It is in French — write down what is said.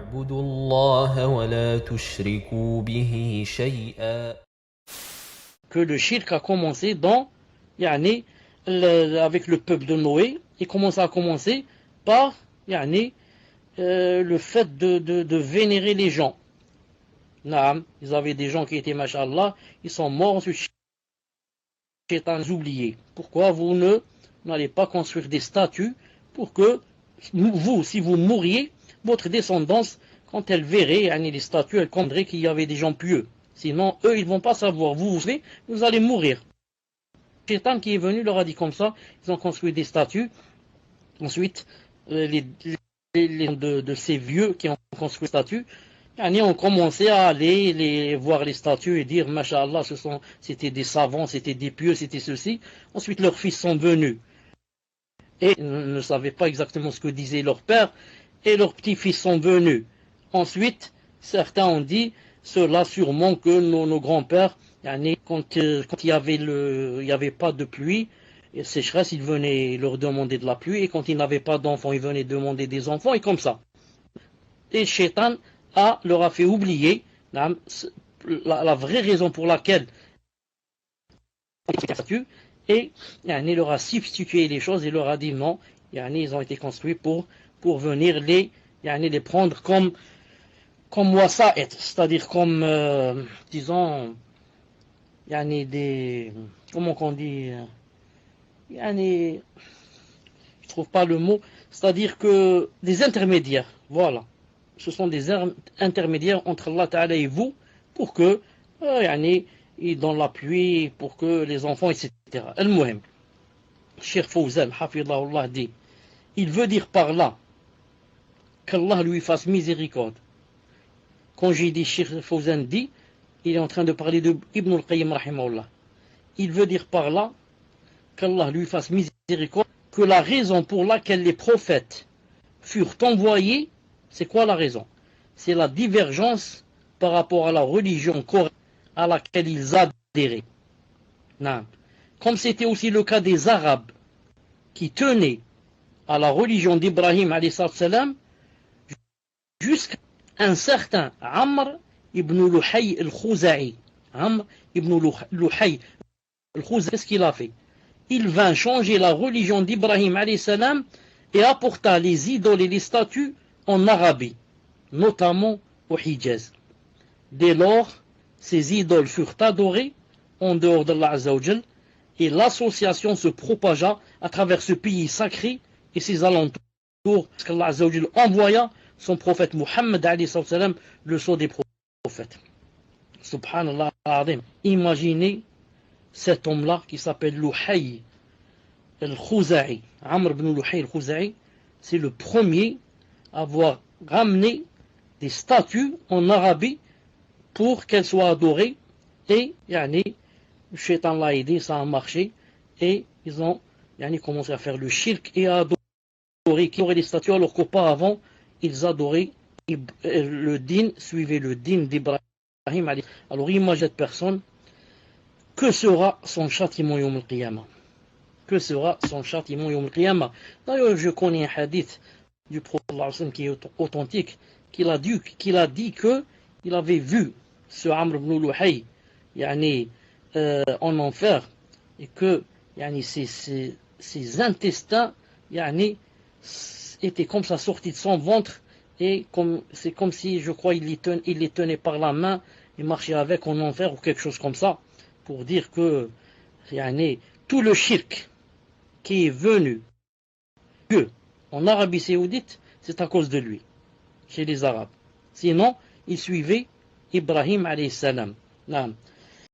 اعبدوا الله ولا تشركوا به شيئا. Que le shirk a commencé avec le peuple de Noé, il commence à commencer par le fait de vénérer les gens. Naam, ils avaient des gens qui étaient, machallah, ils sont morts, ensuite Shaitan les oubliés. Pourquoi vous n'allez pas construire des statues pour que vous, si vous mouriez, votre descendance, quand elle verrait les statues, elle comprendraient qu'il y avait des gens pieux. Sinon, eux, ils ne vont pas savoir. Vous allez mourir. Shaitan qui est venu leur a dit comme ça, ils ont construit des statues. Ensuite, les de ces vieux qui ont construit des statues, ont commencé à aller voir les statues et dire, Masha'Allah, c'était des savants, c'était des pieux, c'était ceci. Ensuite, leurs fils sont venus et ne savaient pas exactement ce que disait leur père, et leurs petits-fils sont venus. Ensuite, certains ont dit, cela sûrement que nos grands-pères, quand il y avait pas de pluie, et sécheresse, ils venaient leur demander de la pluie, et quand ils n'avaient pas d'enfants, ils venaient demander des enfants, et comme ça. Et Shaitan leur a fait oublier la vraie raison pour laquelle et il leur a substitué les choses et leur a dit non, ils ont été construits pour venir les prendre comme wasa'et, c'est-à-dire comme disons des, comment qu'on dit, je trouve pas le mot, c'est-à-dire que des intermédiaires, voilà. Ce sont des intermédiaires entre Allah Ta'ala et vous pour que ils donnent la pluie, pour que les enfants, etc. Al-Muhim, Cheikh Fawzan, Hafidahullah, dit, il veut dire par là qu'Allah lui fasse miséricorde. Quand j'ai dit Cheikh Fawzan dit, il est en train de parler de Ibn al-Qayyim rahimahullah. Il veut dire par là qu'Allah lui fasse miséricorde, que la raison pour laquelle les prophètes furent envoyés, c'est quoi la raison? C'est la divergence par rapport à la religion correcte à laquelle ils adhéraient. Non. Comme c'était aussi le cas des Arabes qui tenaient à la religion d'Ibrahim jusqu'à un certain Amr ibn Luhay al-Khouza'i. Amr ibn Luhay al-Khouza'i, qu'est-ce qu'il a fait? Il vint changer la religion d'Ibrahim et apporta les idoles et les statues en Arabie, notamment au Hijaz. Dès lors, ces idoles furent adorées en dehors d'Allah Azza wa Jal, et l'association se propagea à travers ce pays sacré et ses alentours, parce qu'Allah Azza wa Jal envoya son prophète Muhammad le sceau des prophètes. Subhanallah al-Azim. Imaginez cet homme-là qui s'appelle Luhay al-Khouza'i. Amr ibn Luhay al-Khouza'i, c'est le premier à avoir ramené des statues en Arabie pour qu'elles soient adorées, et le Shaitan l'a aidé, ça a marché, et ils ont commencé à faire le shirk et à adorer les statues, alors qu'auparavant ils adoraient le din, suivaient le din d'Ibrahim. Alors imagine cette personne, que sera son châtiment Yawm al-Qiyamah? Que sera son châtiment Yawm al-Qiyamah? D'ailleurs, je connais un hadith du prophète qui est authentique, qu'il a dit que il avait vu ce Amr ibn Luhay en enfer, et que ses intestins étaient comme ça sortis de son ventre, et c'est comme si, je crois, il les tenait par la main et marchait avec en enfer ou quelque chose comme ça, pour dire que tout le shirk qui est venu en Arabie Saoudite, c'est à cause de lui, chez les Arabes. Sinon, ils suivaient Ibrahim alayhi salam.